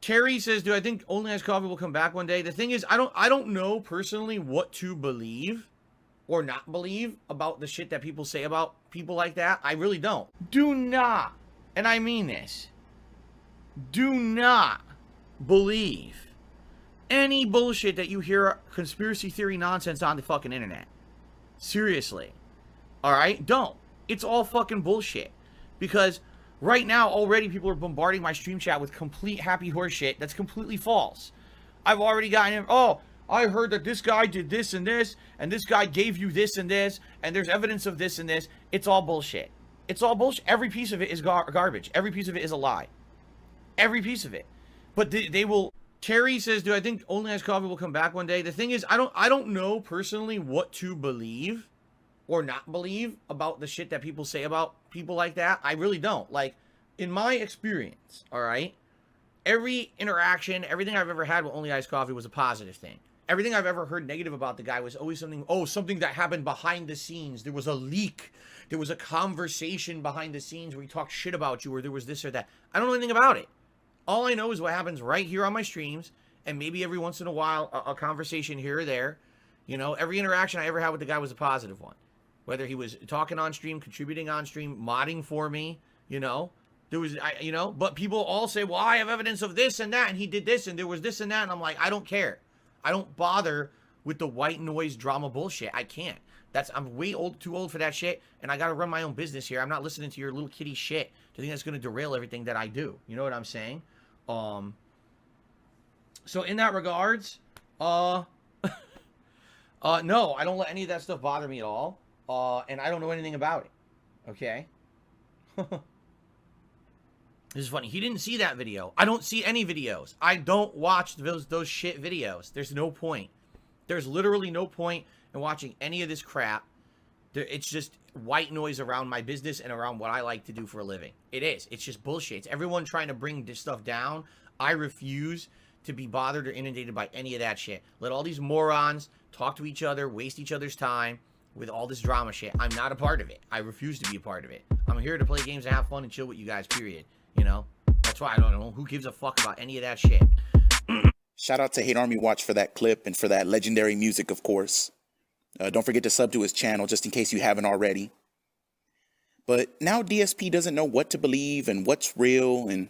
Terry says, do I think Only Iced Coffee will come back one day? The thing is, I don't know personally what to believe or not believe about the shit that people say about people like that. I really don't. Do not, and I mean this, do not believe any bullshit that you hear conspiracy theory nonsense on the fucking internet. Seriously. All right? Don't. It's all fucking bullshit. Because right now, already people are bombarding my stream chat with complete happy horse shit that's completely false. I've already gotten, oh, I heard that this guy did this, and this guy gave you this, and there's evidence of this and this. It's all bullshit. It's all bullshit. Every piece of it is garbage. Every piece of it is a lie. Every piece of it. But they will... Terry says, do I think Only Iced Coffee will come back one day? The thing is, I don't know personally what to believe or not believe about the shit that people say about people like that. I really don't. Like, in my experience, all right, every interaction, everything I've ever had with Only Iced Coffee was a positive thing. Everything I've ever heard negative about the guy was always something that happened behind the scenes. There was a leak. There was a conversation behind the scenes where he talked shit about you, or there was this or that. I don't know anything about it. All I know is what happens right here on my streams, and maybe every once in a while, a conversation here or there. You know, every interaction I ever had with the guy was a positive one. Whether he was talking on stream, contributing on stream, modding for me, you know. There was, but people all say, well, I have evidence of this and that, and he did this, and there was this and that, and I'm like, I don't care. I don't bother with the white noise drama bullshit. I can't. I'm way too old for that shit, and I gotta run my own business here. I'm not listening to your little kitty shit to think that's gonna derail everything that I do. You know what I'm saying? So in that regards, no, I don't let any of that stuff bother me at all. And I don't know anything about it. Okay? This is funny. He didn't see that video. I don't see any videos. I don't watch those shit videos. There's no point. There's literally no point in watching any of this crap. It's just white noise around my business and around what I like to do for a living. It is. It's just bullshit. It's everyone trying to bring this stuff down. I refuse to be bothered or inundated by any of that shit. Let all these morons talk to each other, waste each other's time with all this drama shit. I'm not a part of it. I refuse to be a part of it. I'm here to play games and have fun and chill with you guys, period. You know? That's why I don't know who gives a fuck about any of that shit. Shout out to Hate Army Watch for that clip and for that legendary music, of course. Don't forget to sub to his channel just in case you haven't already. But now DSP doesn't know what to believe and what's real, and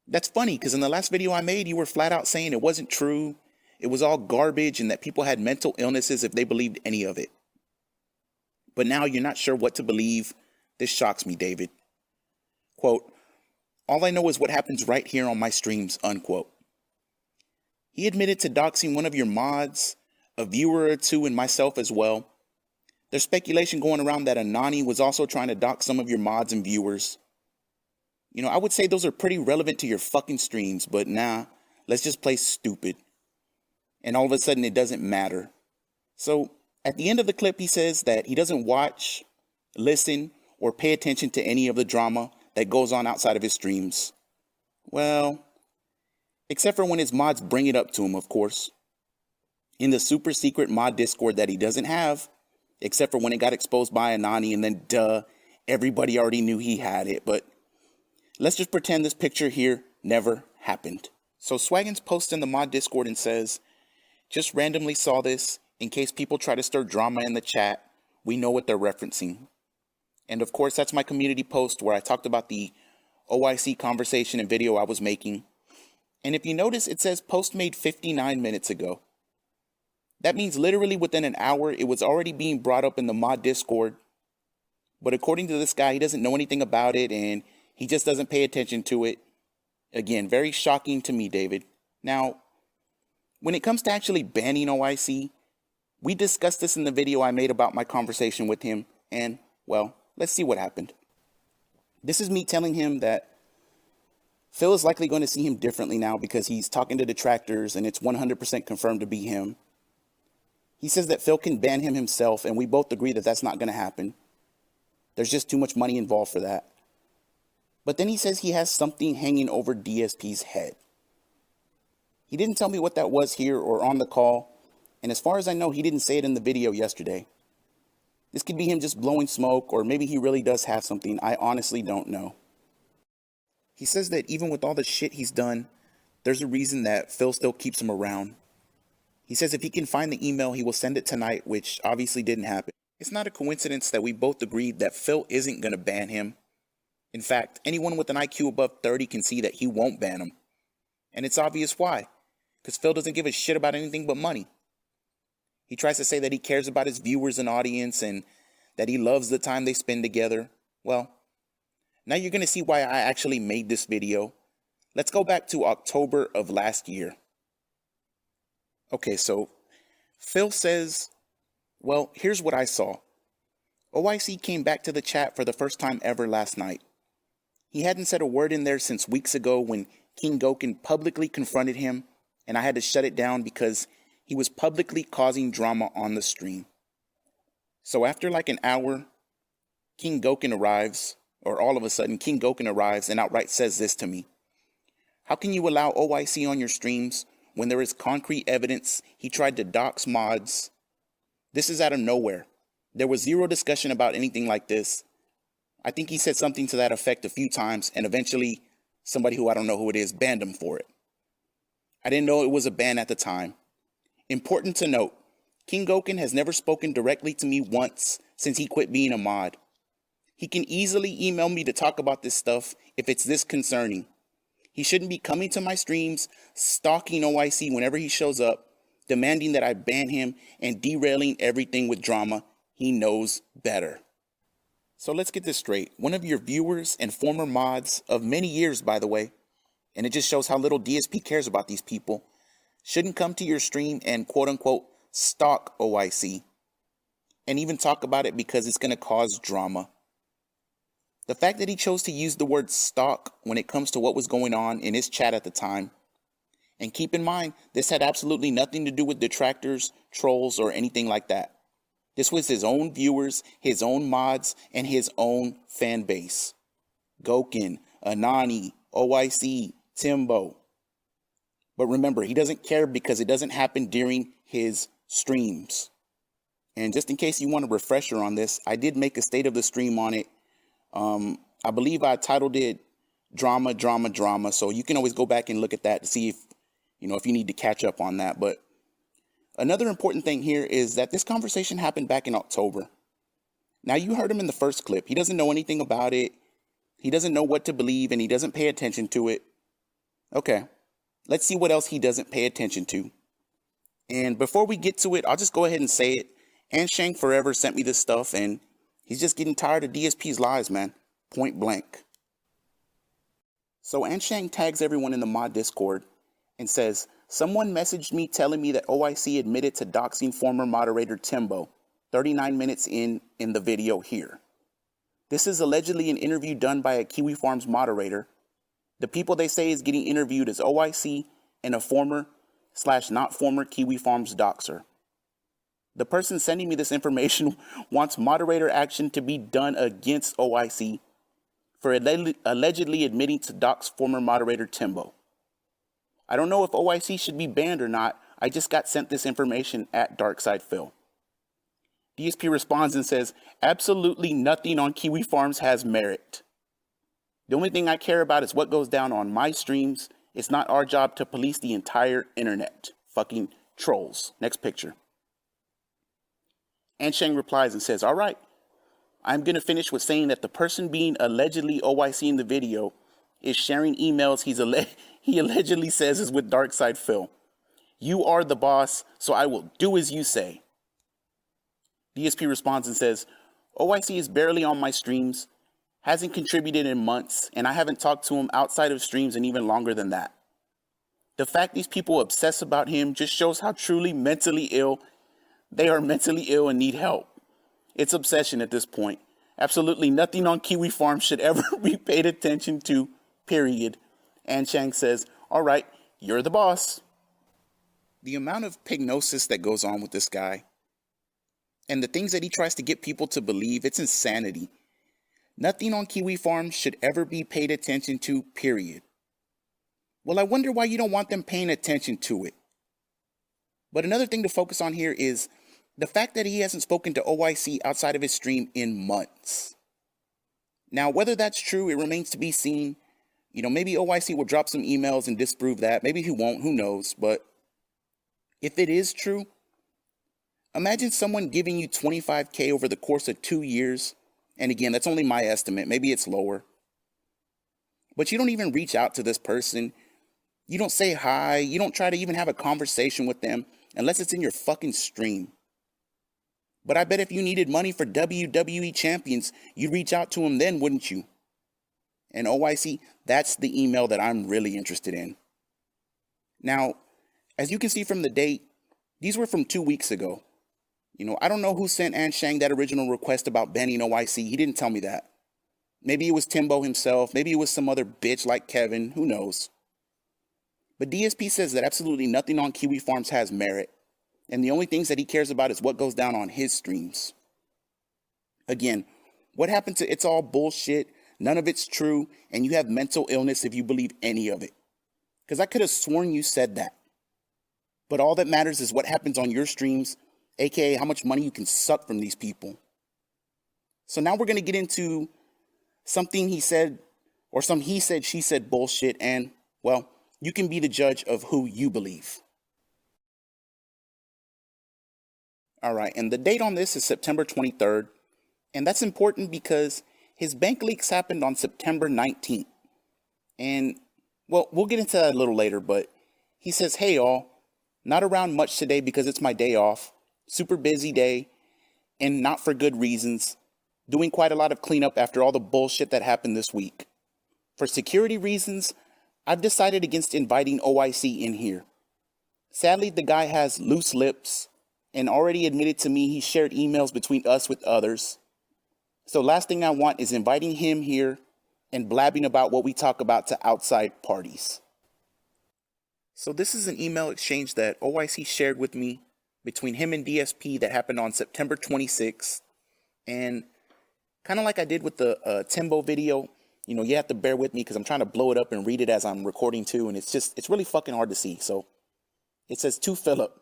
that's funny because in the last video I made, you were flat out saying it wasn't true, it was all garbage, and that people had mental illnesses if they believed any of it. But now you're not sure what to believe. This shocks me, David. Quote, all I know is what happens right here on my streams, unquote. He admitted to doxing one of your mods, a viewer or two, and myself as well. There's speculation going around that Anani was also trying to dox some of your mods and viewers. You know, I would say those are pretty relevant to your fucking streams, but nah, let's just play stupid. And all of a sudden it doesn't matter. So at the end of the clip, he says that he doesn't watch, listen, or pay attention to any of the drama that goes on outside of his streams. Well, except for when his mods bring it up to him, of course. In the super secret mod Discord that he doesn't have, except for when it got exposed by Anani, and then everybody already knew he had it. But let's just pretend this picture here never happened. So Swaggins posts in the mod Discord and says, just randomly saw this in case people try to stir drama in the chat. We know what they're referencing. And of course, that's my community post where I talked about the OIC conversation and video I was making. And if you notice, it says post made 59 minutes ago. That means literally within an hour, it was already being brought up in the mod Discord. But according to this guy, he doesn't know anything about it and he just doesn't pay attention to it. Again, very shocking to me, David. Now, when it comes to actually banning OIC, we discussed this in the video I made about my conversation with him. And, well, let's see what happened. This is me telling him that Phil is likely going to see him differently now because he's talking to detractors and it's 100% confirmed to be him. He says that Phil can ban him himself, and we both agree that that's not going to happen. There's just too much money involved for that. But then he says he has something hanging over DSP's head. He didn't tell me what that was here or on the call, and as far as I know, he didn't say it in the video yesterday. This could be him just blowing smoke, or maybe he really does have something. I honestly don't know. He says that even with all the shit he's done, there's a reason that Phil still keeps him around. He says if he can find the email, he will send it tonight, which obviously didn't happen. It's not a coincidence that we both agreed that Phil isn't going to ban him. In fact, anyone with an IQ above 30 can see that he won't ban him. And it's obvious why. Because Phil doesn't give a shit about anything but money. He tries to say that he cares about his viewers and audience and that he loves the time they spend together. Well, now you're going to see why I actually made this video. Let's go back to October of last year. Okay, so Phil says, well, here's what I saw. OIC came back to the chat for the first time ever last night. He hadn't said a word in there since weeks ago when King Goken publicly confronted him, and I had to shut it down because he was publicly causing drama on the stream. So after like an hour, King Goken arrives, or all of a sudden King Goken arrives and outright says this to me. How can you allow OIC on your streams when there is concrete evidence he tried to dox mods? This is out of nowhere. There was zero discussion about anything like this. I think he said something to that effect a few times, and eventually somebody who I don't know who it is banned him for it. I didn't know it was a ban at the time. Important to note, King Goken has never spoken directly to me once since he quit being a mod. He can easily email me to talk about this stuff if it's this concerning. He shouldn't be coming to my streams, stalking OIC whenever he shows up, demanding that I ban him, and derailing everything with drama. He knows better. So let's get this straight. One of your viewers and former mods of many years, by the way, and it just shows how little DSP cares about these people, shouldn't come to your stream and quote-unquote stalk OIC and even talk about it because it's going to cause drama. The fact that he chose to use the word stalk when it comes to what was going on in his chat at the time, and keep in mind, this had absolutely nothing to do with detractors, trolls, or anything like that. This was his own viewers, his own mods, and his own fan base. Goken, Anani, OIC, Timbo. But remember, he doesn't care because it doesn't happen during his streams. And just in case you want a refresher on this, I did make a state of the stream on it. I believe I titled it Drama, Drama, Drama. So you can always go back and look at that to see if you need to catch up on that. But another important thing here is that this conversation happened back in October. Now, you heard him in the first clip. He doesn't know anything about it. He doesn't know what to believe, and he doesn't pay attention to it. Okay, let's see what else he doesn't pay attention to. And before we get to it, I'll just go ahead and say it. Anshang Forever sent me this stuff, and he's just getting tired of DSP's lies, man. Point blank. So Anshang tags everyone in the mod Discord and says, someone messaged me telling me that OIC admitted to doxing former moderator Timbo, 39 minutes in the video here. This is allegedly an interview done by a Kiwi Farms moderator. The people they say is getting interviewed is OIC and a former/not former Kiwi Farms doxer. The person sending me this information wants moderator action to be done against OIC for allegedly admitting to dox former moderator Timbo. I don't know if OIC should be banned or not. I just got sent this information at DarkSidePhil. DSP responds and says, absolutely nothing on Kiwi Farms has merit. The only thing I care about is what goes down on my streams. It's not our job to police the entire internet. Fucking trolls. Next picture. Anshang replies and says, all right, I'm going to finish with saying that the person being allegedly OIC in the video is sharing emails he allegedly says is with DarkSidePhil. You are the boss, so I will do as you say. DSP responds and says, OIC is barely on my streams, hasn't contributed in months, and I haven't talked to him outside of streams in even longer than that. The fact these people obsess about him just shows how truly mentally ill they are mentally ill and need help. It's obsession at this point. Absolutely nothing on Kiwi Farm should ever be paid attention to, period. Anshang says, all right, you're the boss. The amount of pignosis that goes on with this guy and the things that he tries to get people to believe, it's insanity. Nothing on Kiwi Farm should ever be paid attention to, period. Well, I wonder why you don't want them paying attention to it. But another thing to focus on here is the fact that he hasn't spoken to OIC outside of his stream in months. Now, whether that's true, it remains to be seen. Maybe OYC will drop some emails and disprove that. Maybe he won't, who knows. But if it is true, imagine someone giving you $25K over the course of 2 years. And again, that's only my estimate. Maybe it's lower. But you don't even reach out to this person. You don't say hi. You don't try to even have a conversation with them unless it's in your fucking stream. But I bet if you needed money for WWE champions, you'd reach out to them then, wouldn't you? And OYC, that's the email that I'm really interested in. Now, as you can see from the date, these were from 2 weeks ago. I don't know who sent Anshang that original request about banning OYC. He didn't tell me that. Maybe it was Timbo himself. Maybe it was some other bitch like Kevin. Who knows? But DSP says that absolutely nothing on Kiwi Farms has merit. And the only things that he cares about is what goes down on his streams. Again, what happened to it's all bullshit, none of it's true, and you have mental illness if you believe any of it. Because I could have sworn you said that. But all that matters is what happens on your streams, aka how much money you can suck from these people. So now we're going to get into something he said, or some he said, she said bullshit, and, well, you can be the judge of who you believe. All right, and the date on this is September 23rd, and that's important because his bank leaks happened on September 19th. And, well, we'll get into that a little later, but he says, hey, all, not around much today because it's my day off, super busy day, and not for good reasons, doing quite a lot of cleanup after all the bullshit that happened this week. For security reasons, I've decided against inviting OYC in here. Sadly, the guy has loose lips and already admitted to me he shared emails between us with others. So last thing I want is inviting him here and blabbing about what we talk about to outside parties. So this is an email exchange that OYC shared with me between him and DSP that happened on September 26th. And kind of like I did with the Timbo video, you have to bear with me because I'm trying to blow it up and read it as I'm recording too. And it's really fucking hard to see. So it says, to Philip,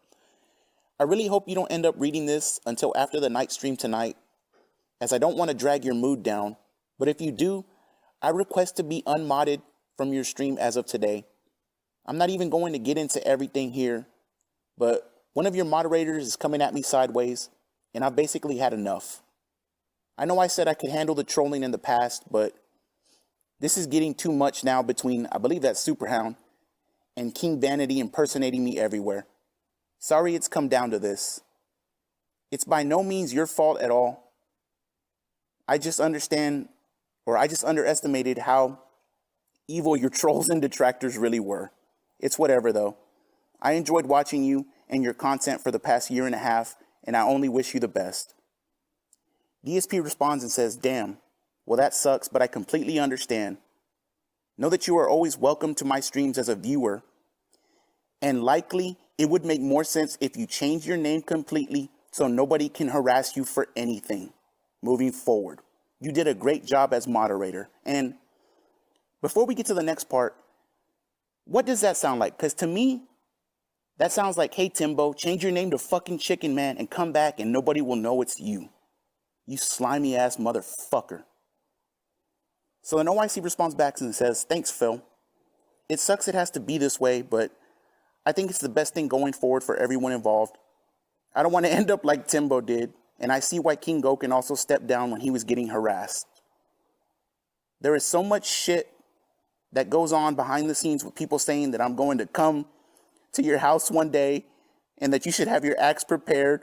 I really hope you don't end up reading this until after the night stream tonight, as I don't want to drag your mood down. But if you do, I request to be unmodded from your stream as of today. I'm not even going to get into everything here, but one of your moderators is coming at me sideways, and I've basically had enough. I know I said I could handle the trolling in the past, but this is getting too much now between, I believe that's Superhound, and King Vanity impersonating me everywhere. Sorry it's come down to this. It's by no means your fault at all. I just underestimated how evil your trolls and detractors really were. It's whatever though. I enjoyed watching you and your content for the past year and a half, and I only wish you the best. DSP responds and says, damn, well that sucks, but I completely understand. Know that you are always welcome to my streams as a viewer, and likely it would make more sense if you change your name completely so nobody can harass you for anything moving forward. You did a great job as moderator. And before we get to the next part, what does that sound like? Because to me, that sounds like, hey, Timbo, change your name to fucking Chicken Man and come back and nobody will know it's you. You slimy ass motherfucker. So then OYC responds back and says, thanks, Phil. It sucks it has to be this way, but I think it's the best thing going forward for everyone involved. I don't want to end up like Timbo did, and I see why King Goken also stepped down when he was getting harassed. There is so much shit that goes on behind the scenes with people saying that I'm going to come to your house one day and that you should have your acts prepared,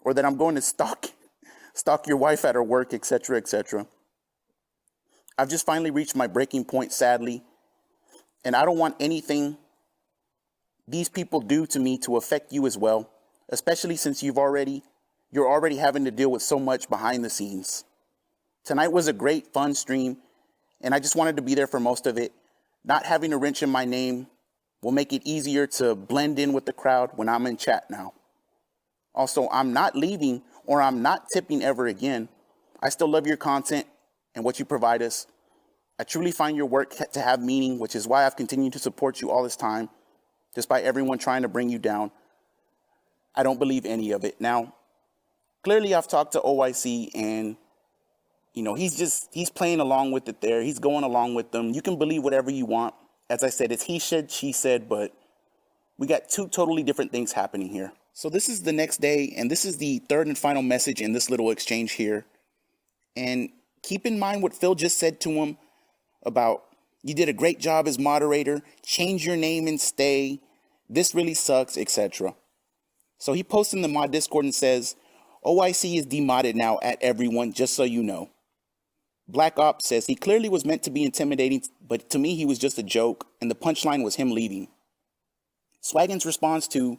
or that I'm going to stalk your wife at her work, etc., etc. I've just finally reached my breaking point, sadly, and I don't want anything these people do to me to affect you as well, especially since you're already having to deal with so much behind the scenes. Tonight was a great, fun stream, and I just wanted to be there for most of it. Not having a wrench in my name will make it easier to blend in with the crowd when I'm in chat now. Also, I'm not leaving or I'm not tipping ever again. I still love your content and what you provide us. I truly find your work to have meaning, which is why I've continued to support you all this time, despite everyone trying to bring you down. I don't believe any of it. Now, clearly I've talked to OYC and, You know, he's playing along with it there. He's going along with them. You can believe whatever you want. As I said, it's he said, she said, but we got two totally different things happening here. So this is the next day, and this is the third and final message in this little exchange here. And keep in mind what Phil just said to him about, you did a great job as moderator, change your name and stay, this really sucks, etc. So he posts in the mod Discord and says, OIC is demodded now at everyone, just so you know. Black Ops says he clearly was meant to be intimidating, but to me he was just a joke, and the punchline was him leaving. Swaggins responds to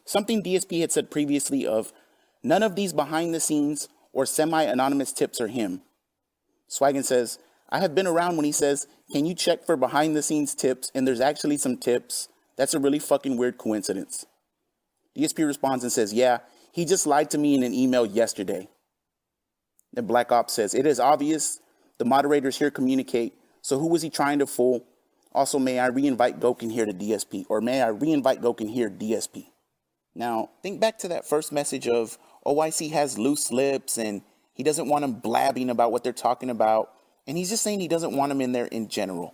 something DSP had said previously of, none of these behind the scenes or semi-anonymous tips are him. Swaggins says, I have been around when he says, can you check for behind the scenes tips, and there's actually some tips. That's a really fucking weird coincidence. DSP responds and says, yeah, he just lied to me in an email yesterday. Then Black Ops says, it is obvious the moderators here communicate, so who was he trying to fool? Also, may I re-invite Gokin here to DSP, or may I re-invite Gokin here DSP? Now, think back to that first message of OIC has loose lips and he doesn't want them blabbing about what they're talking about, and he's just saying he doesn't want them in there in general.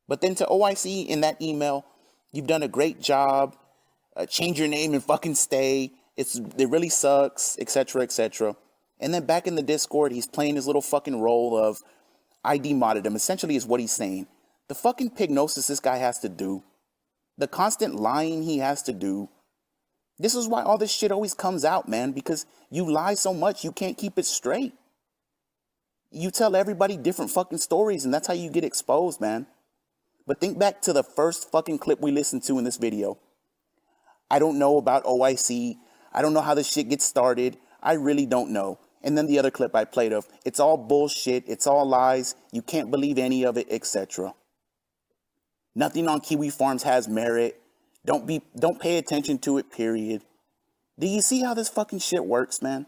But then to OIC in that email, you've done a great job, change your name and fucking stay, it really sucks, etc., etc. And then back in the Discord, he's playing his little fucking role of, I demodded him, essentially is what he's saying. The fucking pignosis this guy has to do, the constant lying he has to do. This is why all this shit always comes out, man, because you lie so much, you can't keep it straight. You tell everybody different fucking stories, and that's how you get exposed, man. But think back to the first fucking clip we listened to in this video. I don't know about OIC. I don't know how this shit gets started. I really don't know. And then the other clip I played of, it's all bullshit, it's all lies, you can't believe any of it, etc. Nothing on Kiwi Farms has merit. Don't pay attention to it, period. Do you see how this fucking shit works, man?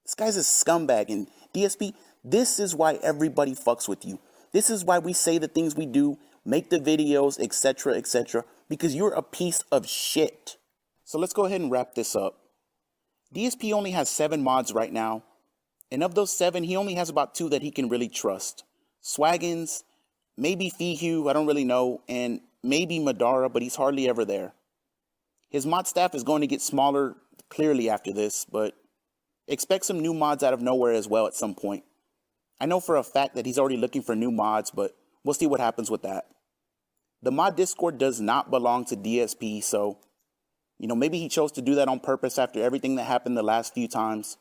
This guy's a scumbag, and DSP, this is why everybody fucks with you. This is why we say the things we do, make the videos, etc., etc., because you're a piece of shit. So let's go ahead and wrap this up. DSP only has 7 mods right now, and of those 7, he only has about 2 that he can really trust. Swaggins, maybe Fihu, I don't really know, and maybe Madara, but he's hardly ever there. His mod staff is going to get smaller clearly after this, but expect some new mods out of nowhere as well at some point. I know for a fact that he's already looking for new mods, but we'll see what happens with that. The mod Discord does not belong to DSP, so maybe he chose to do that on purpose after everything that happened the last few times,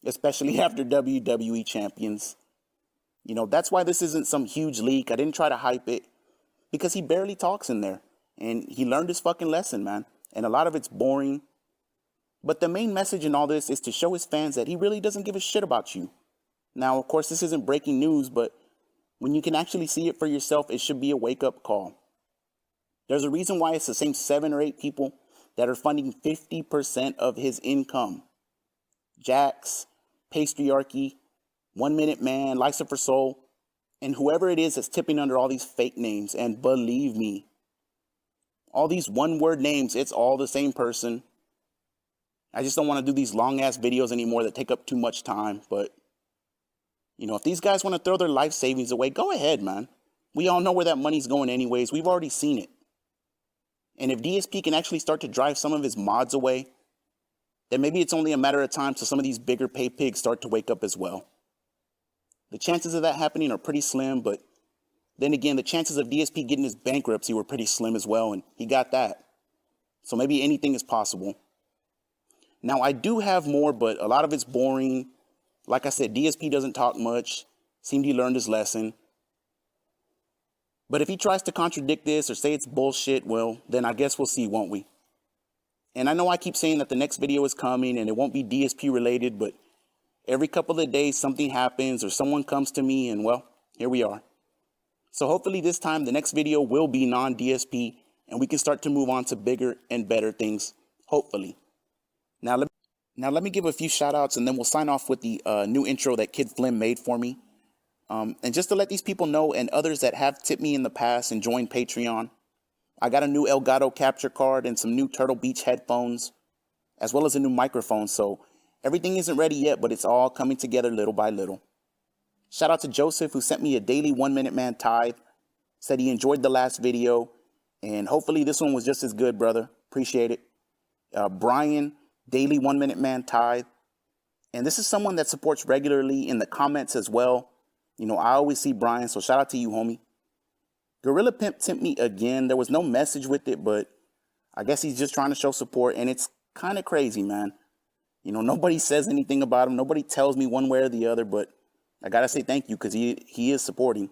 especially after WWE Champions. That's why this isn't some huge leak. I didn't try to hype it because he barely talks in there, and he learned his fucking lesson, man. And a lot of it's boring. But the main message in all this is to show his fans that he really doesn't give a shit about you. Now, of course, this isn't breaking news, but when you can actually see it for yourself, it should be a wake-up call. There's a reason why it's the same 7 or 8 people that are funding 50% of his income. Jax, Pastryarchy, 1 Minute Man, Lysa for Soul, and whoever it is that's tipping under all these fake names. And believe me, all these one-word names, it's all the same person. I just don't want to do these long-ass videos anymore that take up too much time. But, if these guys want to throw their life savings away, go ahead, man. We all know where that money's going anyways. We've already seen it. And if DSP can actually start to drive some of his mods away, then maybe it's only a matter of time till some of these bigger pay pigs start to wake up as well. The chances of that happening are pretty slim, but then again, the chances of DSP getting his bankruptcy were pretty slim as well, and he got that. So maybe anything is possible. Now, I do have more, but a lot of it's boring. Like I said, DSP doesn't talk much. Seemed he learned his lesson. But if he tries to contradict this or say it's bullshit, well, then I guess we'll see, won't we? And I know I keep saying that the next video is coming and it won't be DSP related, but every couple of days something happens or someone comes to me and, well, here we are. So hopefully this time the next video will be non-DSP and we can start to move on to bigger and better things, hopefully. Now let me give a few shout outs and then we'll sign off with the new intro that Kid Flim made for me. And just to let these people know and others that have tipped me in the past and joined Patreon, I got a new Elgato capture card and some new Turtle Beach headphones, as well as a new microphone. So everything isn't ready yet, but it's all coming together little by little. Shout out to Joseph, who sent me a daily 1 Minute Man tithe. Said he enjoyed the last video, and hopefully this one was just as good, brother. Appreciate it. Brian, daily 1 Minute Man tithe. And this is someone that supports regularly in the comments as well. You know, I always see Brian, so shout out to you, homie. Gorilla Pimp sent me again. There was no message with it, but I guess he's just trying to show support, and it's kind of crazy, man. You know, nobody says anything about him. Nobody tells me one way or the other, but I got to say thank you because he is supporting.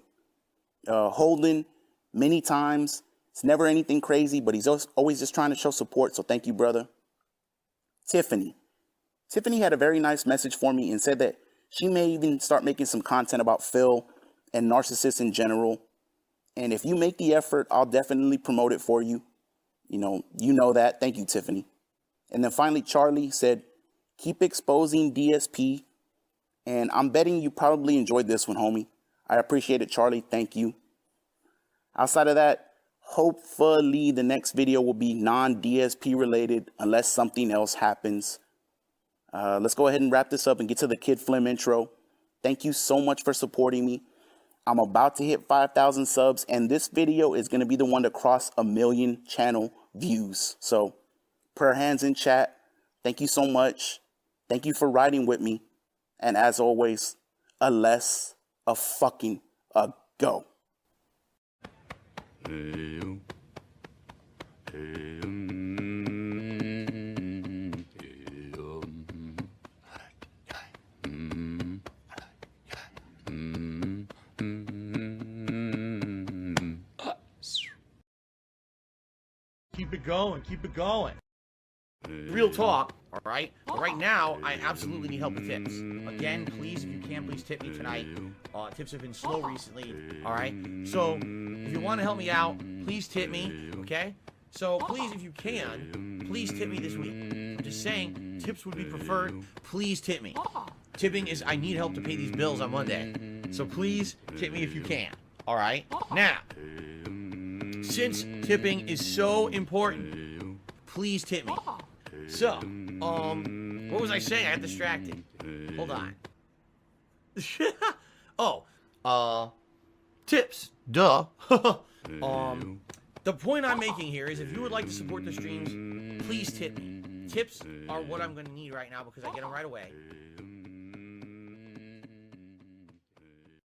Holden, many times. It's never anything crazy, but he's always just trying to show support, so thank you, brother. Tiffany. Tiffany had a very nice message for me and said that she may even start making some content about Phil and narcissists in general. And if you make the effort, I'll definitely promote it for you. You know that. Thank you, Tiffany. And then finally, Charlie said, keep exposing DSP. And I'm betting you probably enjoyed this one, homie. I appreciate it, Charlie. Thank you. Outside of that, hopefully the next video will be non-DSP related unless something else happens. Let's go ahead and wrap this up and get to the Kid Flim intro. Thank you so much for supporting me. I'm about to hit 5,000 subs, and this video is going to be the one to cross 1 million channel views. So, prayer hands in chat. Thank you so much. Thank you for riding with me. And as always, a fucking go. Keep it going, keep it going. Real talk, all right? Right now, I absolutely need help with tips. Again, please, if you can, please tip me tonight. Tips have been slow recently, all right? So, if you want to help me out, please tip me, okay? So, please, if you can, please tip me this week. I'm just saying, tips would be preferred. Please tip me. Tipping is, I need help to pay these bills on Monday. So, please tip me if you can, all right? Now, since tipping is so important, please tip me. So, what was I saying? I got distracted. Hold on. Tips. Duh. The point I'm making here is if you would like to support the streams, please tip me. Tips are what I'm going to need right now because I get them right away.